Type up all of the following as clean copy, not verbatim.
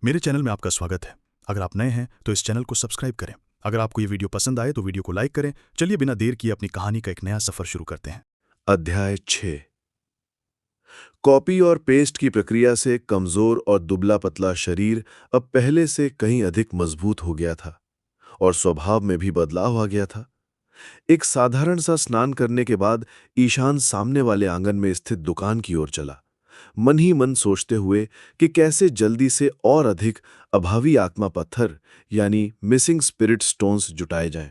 मेरे चैनल में आपका स्वागत है। अगर आप नए हैं तो इस चैनल को सब्सक्राइब करें। अगर आपको ये वीडियो पसंद आए तो वीडियो को लाइक करें। चलिए बिना देर किए अपनी कहानी का एक नया सफर शुरू करते हैं। अध्याय 6। कॉपी और पेस्ट की प्रक्रिया से कमजोर और दुबला पतला शरीर अब पहले से कहीं अधिक मजबूत हो गया था और स्वभाव में भी बदलाव आ गया था। एक साधारण सा स्नान करने के बाद ईशान सामने वाले आंगन में स्थित दुकान की ओर चला, मन ही मन सोचते हुए कि कैसे जल्दी से और अधिक अभावी आत्मा पत्थर यानी मिसिंग स्पिरिट स्टोन्स जुटाए जाएं।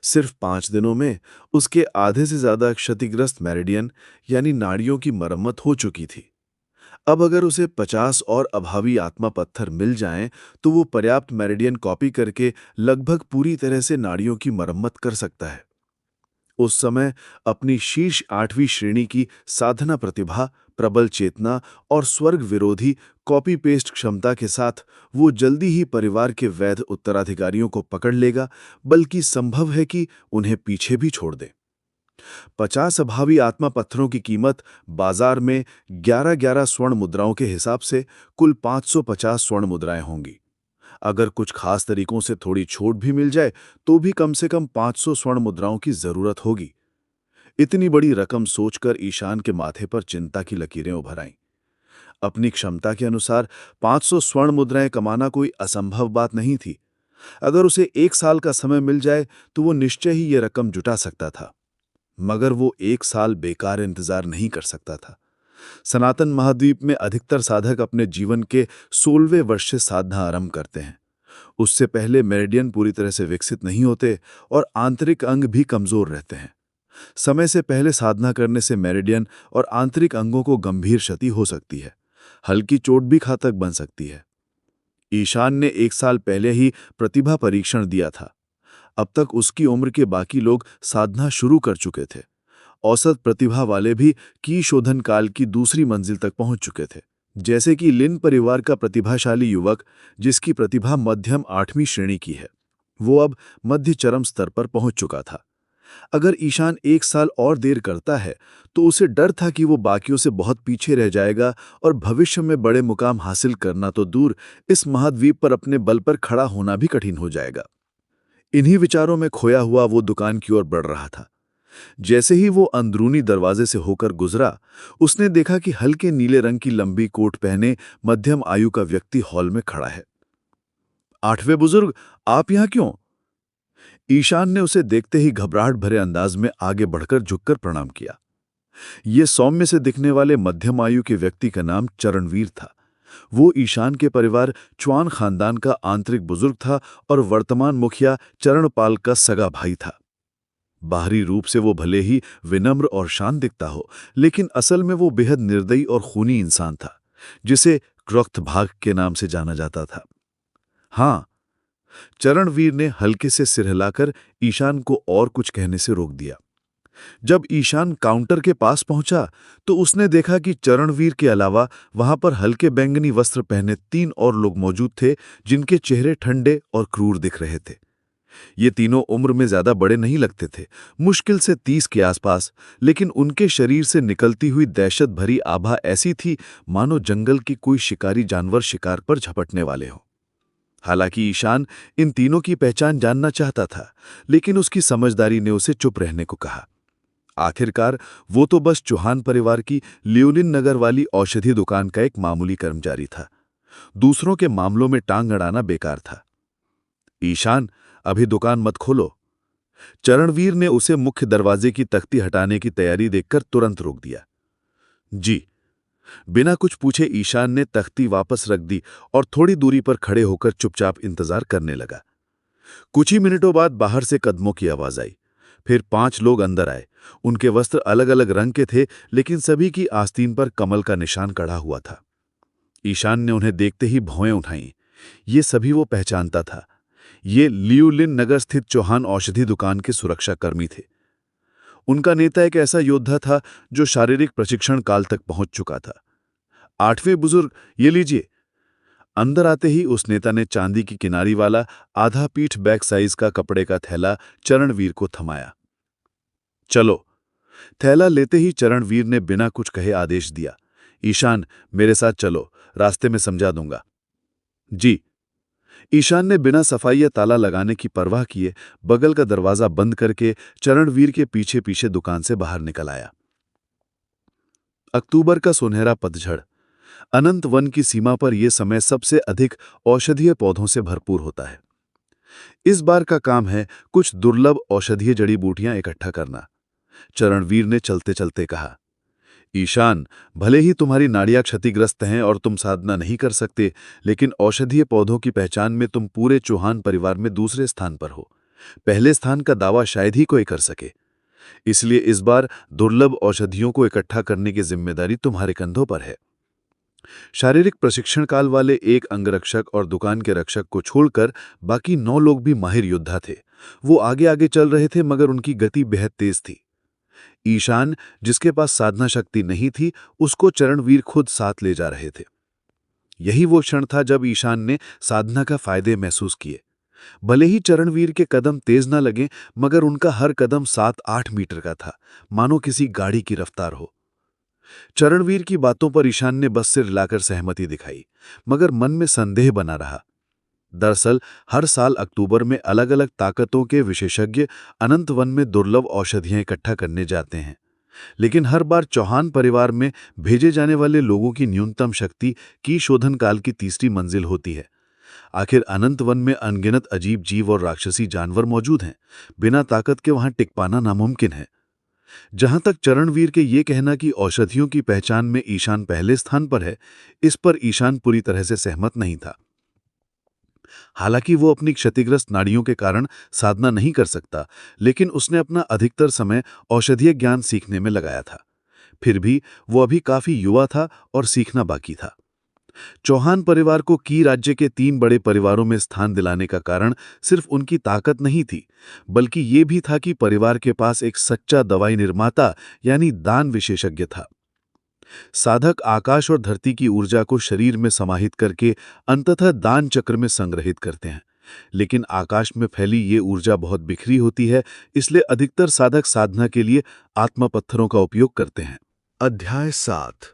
सिर्फ 5 दिनों में उसके आधे से ज्यादा क्षतिग्रस्त मेरिडियन यानी नाड़ियों की मरम्मत हो चुकी थी। अब अगर उसे 50 और अभावी आत्मा पत्थर मिल जाएं तो वो पर्याप्त मेरिडियन कॉपी करके लगभग पूरी तरह से नाड़ियों की मरम्मत कर सकता है। उस समय अपनी शीर्ष 8वीं श्रेणी की साधना प्रतिभा, प्रबल चेतना और स्वर्ग विरोधी कॉपी पेस्ट क्षमता के साथ वो जल्दी ही परिवार के वैध उत्तराधिकारियों को पकड़ लेगा, बल्कि संभव है कि उन्हें पीछे भी छोड़ दे। 50 अभावी आत्मा पत्थरों की कीमत बाजार में 11-11 स्वर्ण मुद्राओं के हिसाब से कुल 550 स्वर्ण मुद्राएं होंगी। अगर कुछ खास तरीकों से थोड़ी छूट भी मिल जाए तो भी कम से कम 500 स्वर्ण मुद्राओं की जरूरत होगी। इतनी बड़ी रकम सोचकर ईशान के माथे पर चिंता की लकीरें उभर आईं। अपनी क्षमता के अनुसार 500 स्वर्ण मुद्राएं कमाना कोई असंभव बात नहीं थी। अगर उसे 1 साल का समय मिल जाए तो वो निश्चय ही ये रकम जुटा सकता था। मगर वो 1 साल बेकार इंतजार नहीं कर सकता था। सनातन महाद्वीप में अधिकतर साधक अपने जीवन के 16वें वर्ष से साधना आरंभ करते हैं। उससे पहले मेरिडियन पूरी तरह से विकसित नहीं होते और आंतरिक अंग भी कमजोर रहते हैं। समय से पहले साधना करने से मेरिडियन और आंतरिक अंगों को गंभीर क्षति हो सकती है। हल्की चोट भी घातक बन सकती है। ईशान ने 1 साल पहले ही प्रतिभा परीक्षण दिया था। अब तक उसकी उम्र के बाकी लोग साधना शुरू कर चुके थे। औसत प्रतिभा वाले भी की शोधन काल की दूसरी मंजिल तक पहुंच चुके थे, जैसे कि लिन परिवार का प्रतिभाशाली युवक जिसकी प्रतिभा मध्यम 8वीं श्रेणी की है। वो अब मध्य चरम स्तर पर पहुंच चुका था। अगर ईशान 1 साल और देर करता है तो उसे डर था कि वो बाकियों से बहुत पीछे रह जाएगा और भविष्य में बड़े मुकाम हासिल करना तो दूर, इस महाद्वीप पर अपने बल पर खड़ा होना भी कठिन हो जाएगा। इन्हीं विचारों में खोया हुआ वो दुकान की ओर बढ़ रहा था। जैसे ही वो अंदरूनी दरवाजे से होकर गुजरा, उसने देखा कि हल्के नीले रंग की लंबी कोट पहने मध्यम आयु का व्यक्ति हॉल में खड़ा है। 8वें बुजुर्ग, आप यहां क्यों? ईशान ने उसे देखते ही घबराहट भरे अंदाज में आगे बढ़कर झुककर प्रणाम किया। ये सौम्य से दिखने वाले मध्यम आयु के व्यक्ति का नाम चरणवीर था। वो ईशान के परिवार चौहान खानदान का आंतरिक बुजुर्ग था और वर्तमान मुखिया चरणपाल का सगा भाई था। बाहरी रूप से वो भले ही विनम्र और शांत दिखता हो, लेकिन असल में वो बेहद निर्दयी और खूनी इंसान था, जिसे क्रोक्तभाग के नाम से जाना जाता था। हाँ, चरणवीर ने हल्के से सिर हिलाकर ईशान को और कुछ कहने से रोक दिया। जब ईशान काउंटर के पास पहुंचा तो उसने देखा कि चरणवीर के अलावा वहां पर हल्के बैंगनी वस्त्र पहने 3 और लोग मौजूद थे, जिनके चेहरे ठंडे और क्रूर दिख रहे थे। ये तीनों उम्र में ज्यादा बड़े नहीं लगते थे, मुश्किल से 30 के आसपास, लेकिन उनके शरीर से निकलती हुई दहशत भरी आभा ऐसी थी मानो जंगल की कोई शिकारी जानवर शिकार पर झपटने वाले हों। हालांकि ईशान इन तीनों की पहचान जानना चाहता था, लेकिन उसकी समझदारी ने उसे चुप रहने को कहा। आखिरकार वो तो बस चौहान परिवार की लियोलिन नगर वाली औषधि दुकान का एक मामूली कर्मचारी था। दूसरों के मामलों में टांग अड़ाना बेकार था। ईशान, अभी दुकान मत खोलो। चरणवीर ने उसे मुख्य दरवाजे की तख्ती हटाने की तैयारी देखकर तुरंत रोक दिया। जी। बिना कुछ पूछे ईशान ने तख्ती वापस रख दी और थोड़ी दूरी पर खड़े होकर चुपचाप इंतजार करने लगा। कुछ ही मिनटों बाद बाहर से कदमों की आवाज आई। फिर 5 लोग अंदर आए। उनके वस्त्र अलग अलग रंग के थे, लेकिन सभी की आस्तीन पर कमल का निशान कढ़ा हुआ था। ईशान ने उन्हें देखते ही भौएं उठाईं। ये सभी वो पहचानता था। ये लियोलिन नगर स्थित चौहान औषधि दुकान के सुरक्षाकर्मी थे। उनका नेता एक ऐसा योद्धा था जो शारीरिक प्रशिक्षण काल तक पहुंच चुका था। 8वें बुजुर्ग, ये लीजिए। अंदर आते ही उस नेता ने चांदी की किनारी वाला आधा पीठ बैक साइज का कपड़े का थैला चरणवीर को थमाया। चलो। थैला लेते ही चरणवीर ने बिना कुछ कहे आदेश दिया। ईशान, मेरे साथ चलो, रास्ते में समझा दूंगा। जी। ईशान ने बिना सफाई या ताला लगाने की परवाह किए बगल का दरवाजा बंद करके चरणवीर के पीछे पीछे दुकान से बाहर निकल आया। अक्टूबर का सुनहरा पतझड़। अनंत वन की सीमा पर यह समय सबसे अधिक औषधीय पौधों से भरपूर होता है। इस बार का काम है कुछ दुर्लभ औषधीय जड़ी बूटियां इकट्ठा करना। चरणवीर ने चलते चलते कहा, ईशान, भले ही तुम्हारी नाड़ियां क्षतिग्रस्त हैं और तुम साधना नहीं कर सकते, लेकिन औषधीय पौधों की पहचान में तुम पूरे चौहान परिवार में दूसरे स्थान पर हो। पहले स्थान का दावा शायद ही कोई कर सके। इसलिए इस बार दुर्लभ औषधियों को इकट्ठा करने की जिम्मेदारी तुम्हारे कंधों पर है। शारीरिक प्रशिक्षण काल वाले एक अंगरक्षक और दुकान के रक्षक को छोड़कर बाकी 9 लोग भी माहिर योद्धा थे। वो आगे आगे चल रहे थे, मगर उनकी गति बेहद तेज थी। ईशान, जिसके पास साधना शक्ति नहीं थी, उसको चरणवीर खुद साथ ले जा रहे थे। यही वो क्षण था जब ईशान ने साधना का फायदे महसूस किए। भले ही चरणवीर के कदम तेज ना लगे, मगर उनका हर कदम 7-8 मीटर का था, मानो किसी गाड़ी की रफ्तार हो। चरणवीर की बातों पर ईशान ने बस सिर हिलाकर सहमति दिखाई, मगर मन में संदेह बना रहा। दरअसल हर साल अक्टूबर में अलग अलग ताकतों के विशेषज्ञ अनंत वन में दुर्लभ औषधियां इकट्ठा करने जाते हैं, लेकिन हर बार चौहान परिवार में भेजे जाने वाले लोगों की न्यूनतम शक्ति की शोधन काल की तीसरी मंजिल होती है। आखिर अनंत वन में अनगिनत अजीब जीव और राक्षसी जानवर मौजूद हैं। बिना ताकत के वहां टिक पाना नामुमकिन है। जहां तक चरणवीर के ये कहना कि औषधियों की पहचान में ईशान पहले स्थान पर है, इस पर ईशान पूरी तरह से सहमत नहीं था। हालांकि वो अपनी क्षतिग्रस्त नाड़ियों के कारण साधना नहीं कर सकता, लेकिन उसने अपना अधिकतर समय औषधीय ज्ञान सीखने में लगाया था। फिर भी वो अभी काफी युवा था और सीखना बाकी था। चौहान परिवार को की राज्य के 3 बड़े परिवारों में स्थान दिलाने का कारण सिर्फ उनकी ताकत नहीं थी, बल्कि ये भी था कि परिवार के पास एक सच्चा दवाई निर्माता यानी दान विशेषज्ञ था। साधक आकाश और धरती की ऊर्जा को शरीर में समाहित करके अंततः दान चक्र में संग्रहित करते हैं, लेकिन आकाश में फैली ये ऊर्जा बहुत बिखरी होती है, इसलिए अधिकतर साधक साधना के लिए आत्मा पत्थरों का उपयोग करते हैं। अध्याय 7।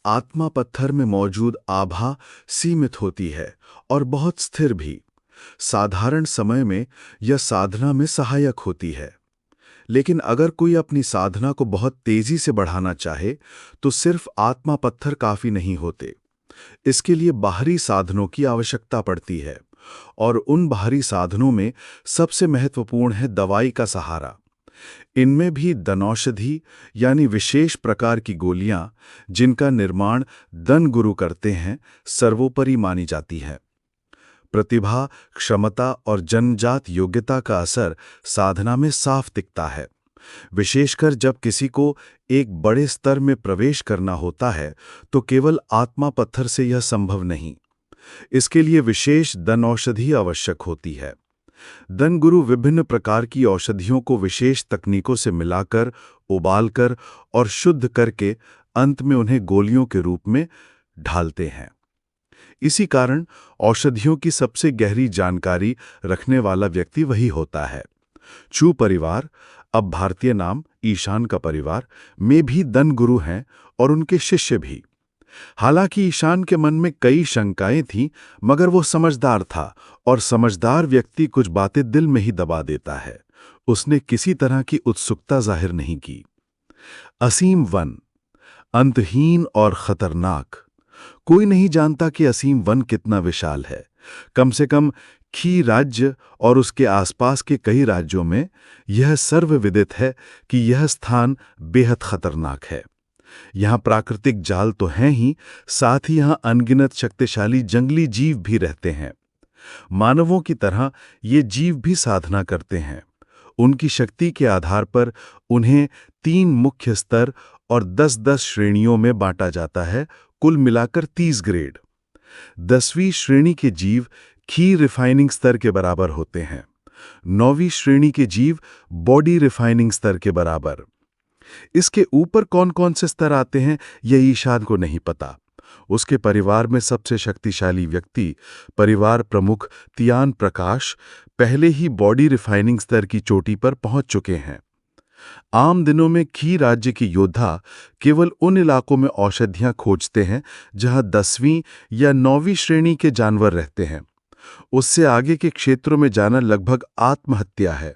आत्मा पत्थर में मौजूद आभा सीमित होती है और बहुत स्थिर भी। साधारण समय में यह साधना में सहायक होती है, लेकिन अगर कोई अपनी साधना को बहुत तेजी से बढ़ाना चाहे तो सिर्फ आत्मा पत्थर काफी नहीं होते। इसके लिए बाहरी साधनों की आवश्यकता पड़ती है, और उन बाहरी साधनों में सबसे महत्वपूर्ण है दवाई का सहारा। इनमें भी दनौषधि यानी विशेष प्रकार की गोलियां, जिनका निर्माण दन गुरु करते हैं, सर्वोपरि मानी जाती हैं। प्रतिभा, क्षमता और जन्मजात योग्यता का असर साधना में साफ दिखता है। विशेषकर जब किसी को एक बड़े स्तर में प्रवेश करना होता है तो केवल आत्मा पत्थर से यह संभव नहीं। इसके लिए विशेष दन औषधि आवश्यक होती है। दन गुरु विभिन्न प्रकार की औषधियों को विशेष तकनीकों से मिलाकर, उबालकर और शुद्ध करके अंत में उन्हें गोलियों के रूप में ढालते हैं। इसी कारण औषधियों की सबसे गहरी जानकारी रखने वाला व्यक्ति वही होता है। चू परिवार, अब भारतीय नाम ईशान का परिवार, में भी दन गुरु हैं और उनके शिष्य भी। हालांकि ईशान के मन में कई शंकाएं थीं, मगर वो समझदार था, और समझदार व्यक्ति कुछ बातें दिल में ही दबा देता है। उसने किसी तरह की उत्सुकता जाहिर नहीं की। असीम वन, अंतहीन और खतरनाक। कोई नहीं जानता कि असीम वन कितना विशाल है। कम से कम खी राज्य और उसके आसपास के कई राज्यों में यह सर्वविदित है कि यह स्थान बेहद खतरनाक है। यहाँ प्राकृतिक जाल तो हैं ही, साथ ही यहाँ अनगिनत शक्तिशाली जंगली जीव भी रहते हैं। मानवों की तरह ये जीव भी साधना करते हैं। उनकी शक्ति के आधार पर उन्हें 3 मुख्य स्तर और 10-10 श्रेणियों में बांटा जाता है, कुल मिलाकर 30 ग्रेड। 10वीं श्रेणी के जीव खी रिफाइनिंग स्तर के बराबर होते हैं। 9वीं श्रेणी के जीव बॉडी रिफाइनिंग स्तर के बराबर। इसके ऊपर कौन कौन से स्तर आते हैं यह ईशान को नहीं पता। उसके परिवार में सबसे शक्तिशाली व्यक्ति, परिवार प्रमुख तियान प्रकाश, पहले ही बॉडी रिफाइनिंग स्तर की चोटी पर पहुंच चुके हैं। आम दिनों में खी राज्य के योद्धा केवल उन इलाकों में औषधियां खोजते हैं जहां 10वीं या 9वीं श्रेणी के जानवर रहते हैं। उससे आगे के क्षेत्रों में जाना लगभग आत्महत्या है।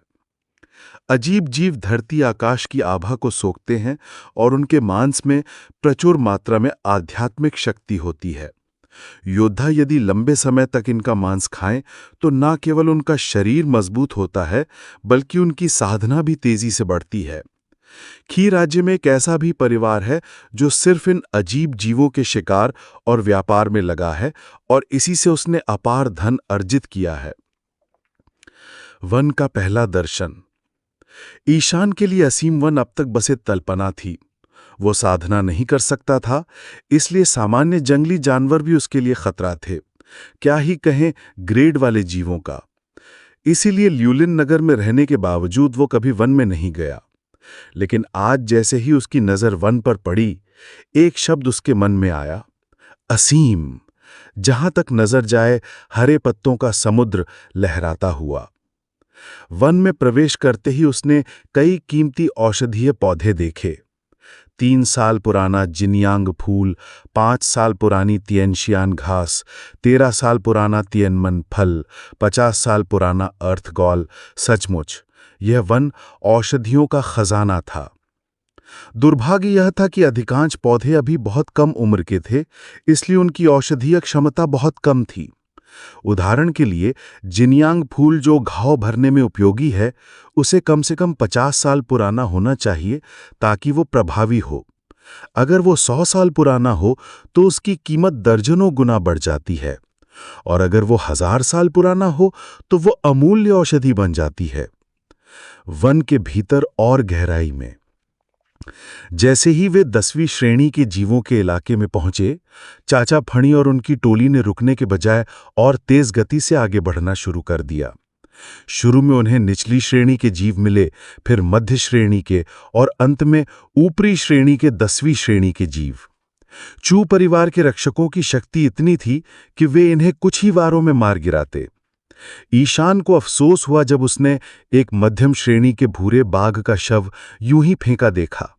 अजीब जीव धरती आकाश की आभा को सोखते हैं और उनके मांस में प्रचुर मात्रा में आध्यात्मिक शक्ति होती है। योद्धा यदि लंबे समय तक इनका मांस खाएं तो न केवल उनका शरीर मजबूत होता है बल्कि उनकी साधना भी तेजी से बढ़ती है। खी राज्य में एक ऐसा भी परिवार है जो सिर्फ इन अजीब जीवों के शिकार और व्यापार में लगा है और इसी से उसने अपार धन अर्जित किया है। वन का पहला दर्शन। ईशान के लिए असीम वन अब तक बस एक कल्पना थी। वो साधना नहीं कर सकता था, इसलिए सामान्य जंगली जानवर भी उसके लिए खतरा थे, क्या ही कहें ग्रेड वाले जीवों का। इसीलिए ल्यूलिन नगर में रहने के बावजूद वो कभी वन में नहीं गया। लेकिन आज जैसे ही उसकी नजर वन पर पड़ी, एक शब्द उसके मन में आया, असीम। जहां तक नजर जाए हरे पत्तों का समुद्र लहराता हुआ। वन में प्रवेश करते ही उसने कई कीमती औषधीय पौधे देखे। 3 साल पुराना जिनयांग फूल, 5 साल पुरानी तियनशियान घास, 13 साल पुराना तियनमन फल, 50 साल पुराना अर्थगॉल। सचमुच यह वन औषधियों का खजाना था। दुर्भाग्य यह था कि अधिकांश पौधे अभी बहुत कम उम्र के थे, इसलिए उनकी औषधीय क्षमता बहुत कम थी। उदाहरण के लिए जिनयांग फूल जो घाव भरने में उपयोगी है, उसे कम से कम 50 साल पुराना होना चाहिए ताकि वो प्रभावी हो। अगर वो 100 साल पुराना हो तो उसकी कीमत दर्जनों गुना बढ़ जाती है, और अगर वो 1000 साल पुराना हो तो वो अमूल्य औषधि बन जाती है। वन के भीतर और गहराई में जैसे ही वे 10वीं श्रेणी के जीवों के इलाके में पहुंचे, चाचा फणी और उनकी टोली ने रुकने के बजाय और तेज गति से आगे बढ़ना शुरू कर दिया। शुरू में उन्हें निचली श्रेणी के जीव मिले, फिर मध्य श्रेणी के और अंत में ऊपरी श्रेणी के 10वीं श्रेणी के जीव। चू परिवार के रक्षकों की शक्ति इतनी थी कि वे इन्हें कुछ ही वारों में मार गिराते। ईशान को अफसोस हुआ जब उसने एक मध्यम श्रेणी के भूरे बाघ का शव यूं ही फेंका देखा।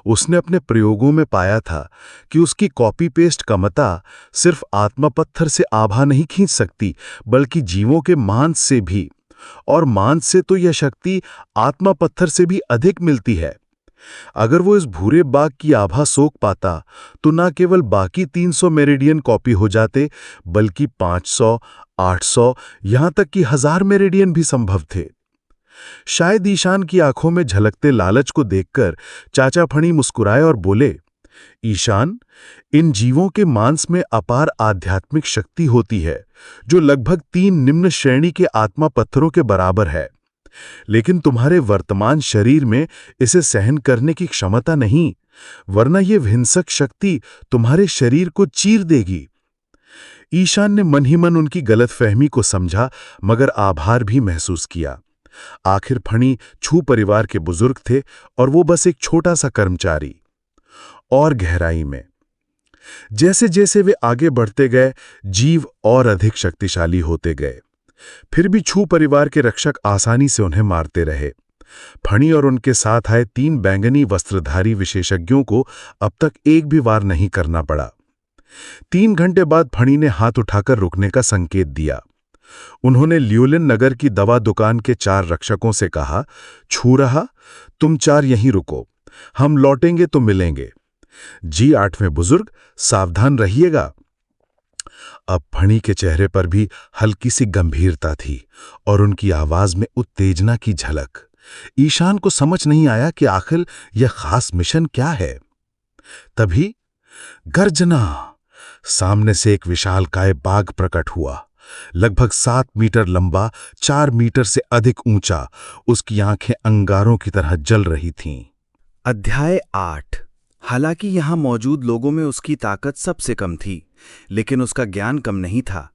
उसने अपने प्रयोगों में पाया था कि उसकी कॉपी पेस्ट कमता सिर्फ आत्मा पत्थर से आभा नहीं खींच सकती, बल्कि जीवों के मांस से भी, और मांस से तो यह शक्ति आत्मा पत्थर से भी अधिक मिलती है। अगर वो इस भूरे बाघ की आभा सोख पाता तो न केवल बाकी 300 मेरिडियन कॉपी हो जाते, बल्कि 500, 800, यहां तक कि 1000 मेरिडियन भी संभव थे। शायद ईशान की आंखों में झलकते लालच को देखकर चाचा फणी मुस्कुराए और बोले, ईशान, इन जीवों के मांस में अपार आध्यात्मिक शक्ति होती है जो लगभग 3 निम्न श्रेणी के आत्मा पत्थरों के बराबर है, लेकिन तुम्हारे वर्तमान शरीर में इसे सहन करने की क्षमता नहीं, वरना यह हिंसक शक्ति तुम्हारे शरीर को चीर देगी। ईशान ने मन ही मन उनकी गलतफहमी को समझा, मगर आभार भी महसूस किया। आखिर फणी छू परिवार के बुजुर्ग थे और वो बस एक छोटा सा कर्मचारी। और गहराई में जैसे जैसे वे आगे बढ़ते गए, जीव और अधिक शक्तिशाली होते गए। फिर भी छू परिवार के रक्षक आसानी से उन्हें मारते रहे। फणी और उनके साथ आए 3 बैंगनी वस्त्रधारी विशेषज्ञों को अब तक एक भी वार नहीं करना पड़ा। 3 घंटे बाद फणी ने हाथ उठाकर रुकने का संकेत दिया। उन्होंने ल्यूलिन नगर की दवा दुकान के 4 रक्षकों से कहा, छू रहा, तुम 4 यहीं रुको, हम लौटेंगे तो मिलेंगे। जी 8वें बुजुर्ग, सावधान रहिएगा। अब फणी के चेहरे पर भी हल्की सी गंभीरता थी और उनकी आवाज में उत्तेजना की झलक। ईशान को समझ नहीं आया कि आखिर यह खास मिशन क्या है। तभी गर्जना! सामने से एक विशालकाय बाघ प्रकट हुआ, लगभग 7 मीटर लंबा, 4 मीटर से अधिक ऊंचा। उसकी आंखें अंगारों की तरह जल रही थीं। अध्याय 8। हालांकि यहां मौजूद लोगों में उसकी ताकत सबसे कम थी, लेकिन उसका ज्ञान कम नहीं था।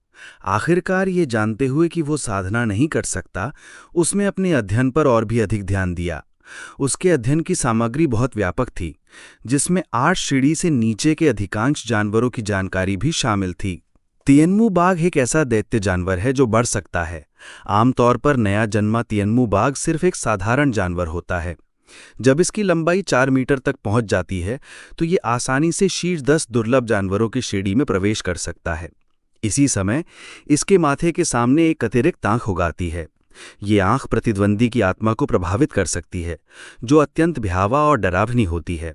आखिरकार ये जानते हुए कि वो साधना नहीं कर सकता, उसने अपने अध्ययन पर और भी अधिक ध्यान दिया। उसके अध्ययन की सामग्री बहुत व्यापक थी, जिसमें 8 सीढ़ी से नीचे के अधिकांश जानवरों की जानकारी भी शामिल थी। तियनमू बाघ एक ऐसा दैत्य जानवर है जो बढ़ सकता है। आमतौर पर नया जन्मा तियनमू बाघ सिर्फ एक साधारण जानवर होता है। जब इसकी लंबाई 4 मीटर तक पहुंच जाती है तो ये आसानी से शीर्ष 10 दुर्लभ जानवरों की श्रेणी में प्रवेश कर सकता है। इसी समय इसके माथे के सामने एक अतिरिक्त आंख उगाती है। ये आंख प्रतिद्वंदी की आत्मा को प्रभावित कर सकती है, जो अत्यंत भयावह और डरावनी होती है।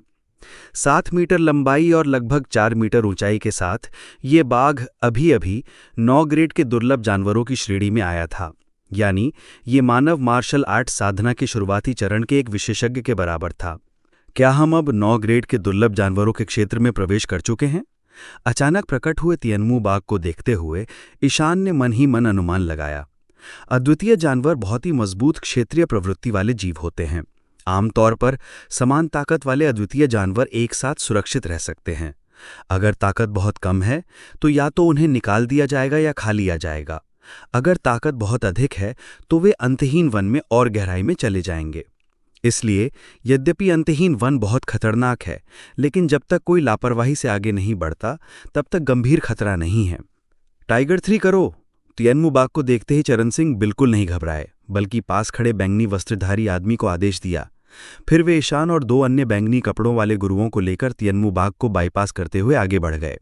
7 मीटर लंबाई और लगभग 4 मीटर ऊंचाई के साथ ये बाघ अभी-अभी 9 ग्रेड के दुर्लभ जानवरों की श्रेणी में आया था, यानी ये मानव मार्शल आर्ट साधना के शुरुआती चरण के एक विशेषज्ञ के बराबर था। क्या हम अब 9 ग्रेड के दुर्लभ जानवरों के क्षेत्र में प्रवेश कर चुके हैं? अचानक प्रकट हुए तियन्मू बाघ को देखते हुए ईशान ने मन ही मन अनुमान लगाया। अद्वितीय जानवर बहुत ही मजबूत क्षेत्रीय प्रवृत्ति वाले जीव होते हैं। आमतौर पर समान ताकत वाले अद्वितीय जानवर एक साथ सुरक्षित रह सकते हैं। अगर ताकत बहुत कम है तो या तो उन्हें निकाल दिया जाएगा या खा लिया जाएगा। अगर ताकत बहुत अधिक है तो वे अंतहीन वन में और गहराई में चले जाएंगे। इसलिए यद्यपि अंतहीन वन बहुत खतरनाक है, लेकिन जब तक कोई लापरवाही से आगे नहीं बढ़ता तब तक गंभीर खतरा नहीं है। टाइगर 3 करो। तियन्मू बाघ को देखते ही चरण सिंह बिल्कुल नहीं घबराए, बल्कि पास खड़े बैंगनी वस्त्रधारी आदमी को आदेश दिया। फिर वे ईशान और 2 अन्य बैंगनी कपड़ों वाले गुरुओं को लेकर तियन्मू बाघ को बाईपास करते हुए आगे बढ़ गए।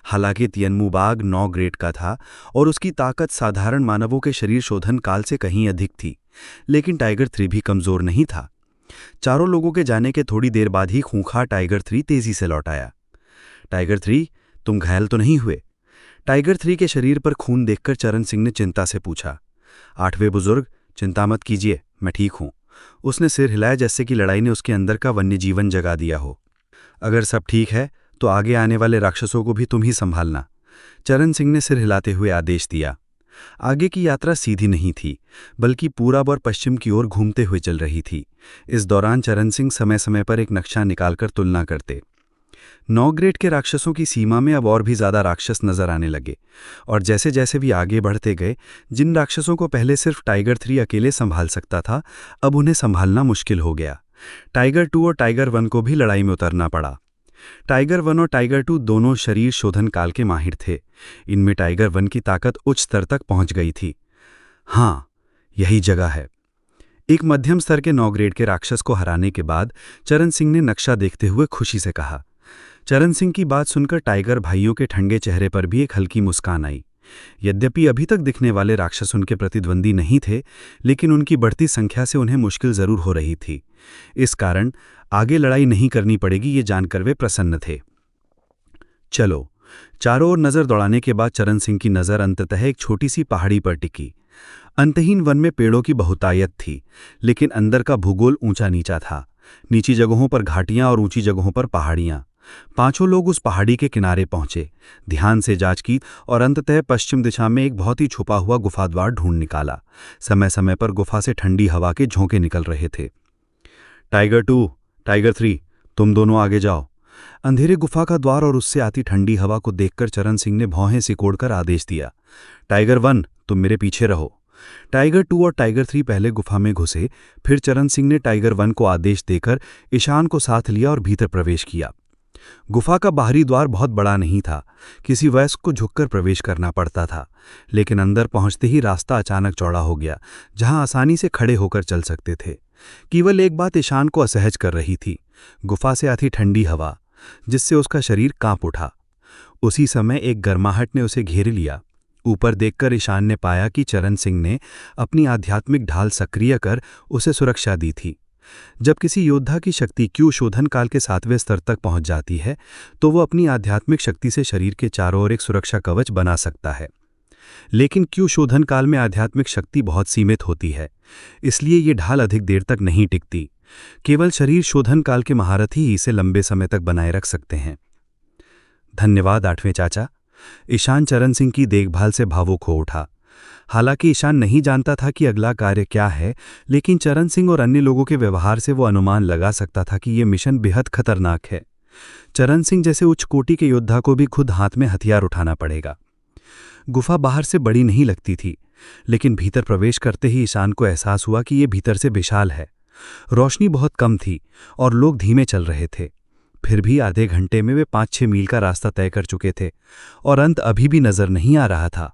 हालांकि तियन्मू बाघ 9 ग्रेड का था और उसकी ताकत साधारण मानवों के शरीर शोधन काल से कहीं अधिक थी, लेकिन टाइगर 3 भी कमजोर नहीं था। चारों लोगों के जाने के थोड़ी देर बाद ही खूंखार टाइगर 3 तेजी से लौट आया। टाइगर 3, तुम घायल तो नहीं हुए? टाइगर 3 के शरीर पर खून देखकर चरण सिंह ने चिंता से पूछा। 8वें बुजुर्ग, चिंता मत कीजिए, मैं ठीक हूं। उसने सिर हिलाया जैसे कि लड़ाई ने उसके अंदर का वन्य जीवन जगा दिया हो। अगर सब ठीक है तो आगे आने वाले राक्षसों को भी तुम ही संभालना, चरण सिंह ने सिर हिलाते हुए आदेश दिया। आगे की यात्रा सीधी नहीं थी, बल्कि पूरब और पश्चिम की ओर घूमते हुए चल रही थी। इस दौरान चरण सिंह समय समय पर एक नक्शा निकालकर तुलना करते। 9 ग्रेड के राक्षसों की सीमा में अब और भी ज्यादा राक्षस नजर आने लगे, और जैसे जैसे भी आगे बढ़ते गए, जिन राक्षसों को पहले सिर्फ टाइगर 3 अकेले संभाल सकता था, अब उन्हें संभालना मुश्किल हो गया। टाइगर 2 और टाइगर 1 को भी लड़ाई में उतरना पड़ा। टाइगर 1 और टाइगर 2 दोनों शरीर शोधन काल के माहिर थे। इनमें टाइगर 1 की ताकत उच्च स्तर तक पहुंच गई थी। हाँ, यही जगह है। एक मध्यम स्तर के 9 ग्रेड के राक्षस को हराने के बाद चरण सिंह ने नक्शा देखते हुए खुशी से कहा। चरण सिंह की बात सुनकर टाइगर भाइयों के ठंडे चेहरे पर भी एक हल्की मुस्कान आई। यद्यपि अभी तक दिखने वाले राक्षस उनके प्रतिद्वंदी नहीं थे, लेकिन उनकी बढ़ती संख्या से उन्हें मुश्किल जरूर हो रही थी। इस कारण आगे लड़ाई नहीं करनी पड़ेगी, ये जानकर वे प्रसन्न थे। चलो, चारों ओर नजर दौड़ाने के बाद चरण सिंह की नजर अंततः एक छोटी सी पहाड़ी पर टिकी। अंतहीन वन में पेड़ों की बहुतायत थी, लेकिन अंदर का भूगोल ऊंचा नीचा था। नीची जगहों पर घाटियां और ऊंची जगहों पर पहाड़ियां। 5 लोग उस पहाड़ी के किनारे पहुंचे, ध्यान से जांच की और अंततः पश्चिम दिशा में एक बहुत ही छुपा हुआ गुफा द्वार ढूंढ निकाला। समय समय पर गुफा से ठंडी हवा के झोंके निकल रहे थे। टाइगर 2, टाइगर 3, तुम दोनों आगे जाओ। अंधेरे गुफा का द्वार और उससे आती ठंडी हवा को देखकर चरण सिंह ने भौहें सिकोड़कर आदेश दिया। टाइगर 1, तुम मेरे पीछे रहो। टाइगर 2 और टाइगर 3 पहले गुफा में घुसे, फिर चरण सिंह ने टाइगर 1 को आदेश देकर ईशान को साथ लिया और भीतर प्रवेश किया। गुफा का बाहरी द्वार बहुत बड़ा नहीं था, किसी वयस्क को झुककर प्रवेश करना पड़ता था, लेकिन अंदर पहुंचते ही रास्ता अचानक चौड़ा हो गया, जहां आसानी से खड़े होकर चल सकते थे। केवल एक बात ईशान को असहज कर रही थी, गुफा से आती ठंडी हवा, जिससे उसका शरीर कांप उठा। उसी समय एक गर्माहट ने उसे घेर लिया। ऊपर देखकर ईशान ने पाया कि चरण सिंह ने अपनी आध्यात्मिक ढाल सक्रिय कर उसे सुरक्षा दी थी। जब किसी योद्धा की शक्ति क्यू शोधन काल के 7वें स्तर तक पहुंच जाती है, तो वो अपनी आध्यात्मिक शक्ति से शरीर के चारों ओर एक सुरक्षा कवच बना सकता है। लेकिन क्यू शोधन काल में आध्यात्मिक शक्ति बहुत सीमित होती है, इसलिए ये ढाल अधिक देर तक नहीं टिकती। केवल शरीर शोधन काल के महारथी ही इसे लंबे समय तक बनाए रख सकते हैं। धन्यवाद 8वें चाचा। ईशान चरण सिंह की देखभाल से भावुक हो उठा। हालांकि ईशान नहीं जानता था कि अगला कार्य क्या है, लेकिन चरण सिंह और अन्य लोगों के व्यवहार से वो अनुमान लगा सकता था कि ये मिशन बेहद खतरनाक है। चरण सिंह जैसे उच्च कोटि के योद्धा को भी खुद हाथ में हथियार उठाना पड़ेगा। गुफा बाहर से बड़ी नहीं लगती थी, लेकिन भीतर प्रवेश करते ही ईशान को एहसास हुआ कि ये भीतर से विशाल है। रोशनी बहुत कम थी और लोग धीमे चल रहे थे। फिर भी आधे घंटे में वे 5-6 मील का रास्ता तय कर चुके थे और अंत अभी भी नजर नहीं आ रहा था।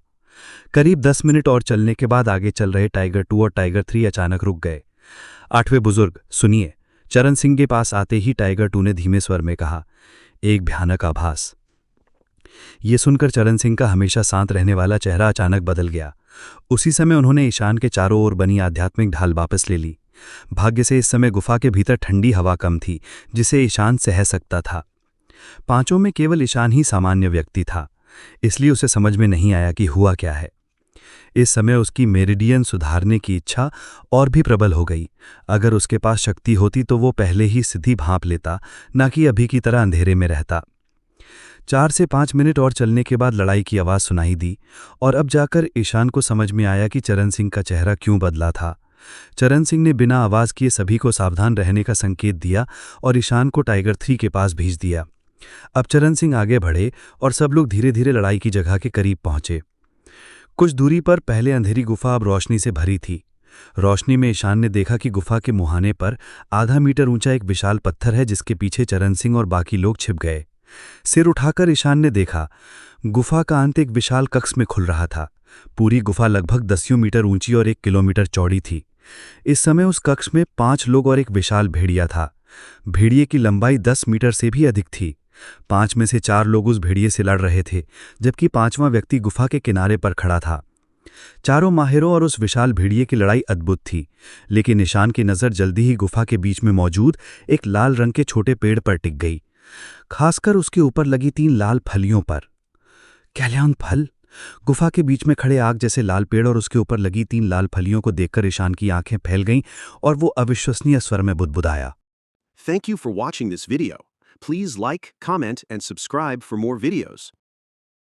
करीब 10 मिनट और चलने के बाद आगे चल रहे टाइगर 2 और टाइगर 3 अचानक रुक गए। 8वें बुजुर्ग, सुनिए। चरण सिंह के पास आते ही टाइगर 2 ने धीमे स्वर में कहा, एक भयानक आभास। ये सुनकर चरण सिंह का हमेशा शांत रहने वाला चेहरा अचानक बदल गया। उसी समय उन्होंने ईशान के चारों ओर बनी आध्यात्मिक ढाल वापस ले ली। भाग्य से इस समय गुफा के भीतर ठंडी हवा कम थी, जिसे ईशान सह सकता था। पांचों में केवल ईशान ही सामान्य व्यक्ति था, इसलिए उसे समझ में नहीं आया कि हुआ क्या है। इस समय उसकी मेरिडियन सुधारने की इच्छा और भी प्रबल हो गई। अगर उसके पास शक्ति होती तो वो पहले ही सीधी भांप लेता, न कि अभी की तरह अंधेरे में रहता। 4 से 5 मिनट और चलने के बाद लड़ाई की आवाज़ सुनाई दी और अब जाकर ईशान को समझ में आया कि चरण सिंह का चेहरा क्यों बदला था। चरण सिंह ने बिना आवाज़ किए सभी को सावधान रहने का संकेत दिया और ईशान को टाइगर 3 के पास भेज दिया। अब चरण सिंह आगे बढ़े और सब लोग धीरे धीरे लड़ाई की जगह के करीब पहुंचे। कुछ दूरी पर पहले अंधेरी गुफा अब रोशनी से भरी थी। रोशनी में ईशान ने देखा कि गुफा के मुहाने पर आधा मीटर ऊंचा एक विशाल पत्थर है, जिसके पीछे चरण सिंह और बाकी लोग छिप गए। सिर उठाकर ईशान ने देखा, गुफा का अंत एक विशाल कक्ष में खुल रहा था। पूरी गुफा लगभग 10 मीटर ऊंची और 1 किलोमीटर चौड़ी थी। इस समय उस कक्ष में 5 लोग और एक विशाल भेड़िया था। भेड़िए की लंबाई 10 मीटर से भी अधिक थी। 5 में से 4 लोग उस भेड़िए से लड़ रहे थे, जबकि 5वां व्यक्ति गुफा के किनारे पर खड़ा था। चारों माहिरों और उस विशाल भेड़िए की लड़ाई अद्भुत थी, लेकिन ईशान की नज़र जल्दी ही गुफा के बीच में मौजूद एक लाल रंग के छोटे पेड़ पर टिक गई, खासकर उसके ऊपर लगी 3 लाल फलियों पर। कल्याण फल? गुफा के बीच में खड़े आग जैसे लाल पेड़ और उसके ऊपर लगी 3 लाल फलियों को देखकर ईशान की आंखें फैल गईं और वो अविश्वसनीय स्वर में बुदबुदाया। Thank you for watching this video. Please like, comment, and subscribe for more videos.